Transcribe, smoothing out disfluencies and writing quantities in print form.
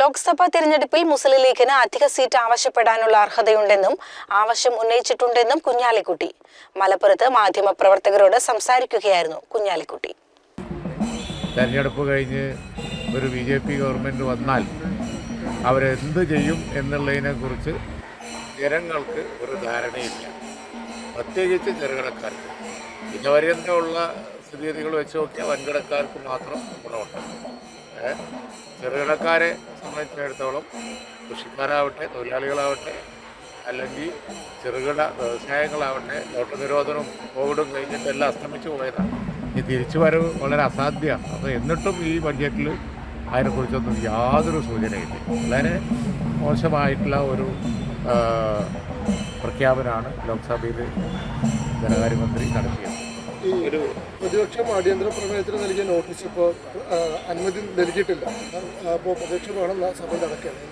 ലോക്സഭാ തിരഞ്ഞെടുപ്പിൽ മുസ്ലിം ലീഗിന് അധിക സീറ്റ് ആവശ്യപ്പെടാനുള്ള അർഹതയുണ്ടെന്നും ആവശ്യം ഉന്നയിച്ചിട്ടുണ്ടെന്നും കുഞ്ഞാലിക്കുട്ടി മലപ്പുറത്ത് മാധ്യമപ്രവർത്തകരോട് സംസാരിക്കുകയായിരുന്നു കുഞ്ഞാലിക്കുട്ടി. തെരഞ്ഞെടുപ്പ് കഴിഞ്ഞ് ഒരു BJP ഗവൺമെൻറ് വന്നാൽ അവരെന്ത് ചെയ്യും എന്നുള്ളതിനെക്കുറിച്ച് ജനങ്ങൾക്ക് ഒരു ധാരണയില്ല, പ്രത്യേകിച്ച് ചെറുകിടക്കാർക്ക്. ഇതുവരെയുള്ള സ്ഥിതിഗതികൾ വെച്ച് നോക്കിയാൽ വൻകിടക്കാർക്ക് മാത്രം ഗുണമുണ്ട്. ചെറുകിടക്കാരെ സംബന്ധിച്ചിടത്തോളം കൃഷിക്കാരാവട്ടെ, തൊഴിലാളികളാവട്ടെ, അല്ലെങ്കിൽ ചെറുകിട വ്യവസായങ്ങളാവട്ടെ, നോട്ട് നിരോധനവും കോവിഡും കഴിഞ്ഞിട്ട് എല്ലാം അസ്തമിച്ചു പോയതാണ്. ഈ തിരിച്ചു വരവ് വളരെ അസാധ്യമാണ്. അപ്പോൾ എന്നിട്ടും ഈ ബഡ്ജറ്റിൽ അതിനെക്കുറിച്ചൊന്നും യാതൊരു സൂചനയില്ല. വളരെ മോശമായിട്ടുള്ള ഒരു പ്രഖ്യാപനമാണ് ലോക്സഭയിൽ ധനകാര്യമന്ത്രി നടത്തിയത്. ഈ ഒരു പ്രതിപക്ഷം അടിയന്തര പ്രമേയത്തിന് നൽകിയ നോട്ടീസ് ഇപ്പോൾ അനുമതി നൽകിയിട്ടില്ല. അപ്പോൾ പ്രതിപക്ഷം വേണം സഭ നടക്കുകയാണ്.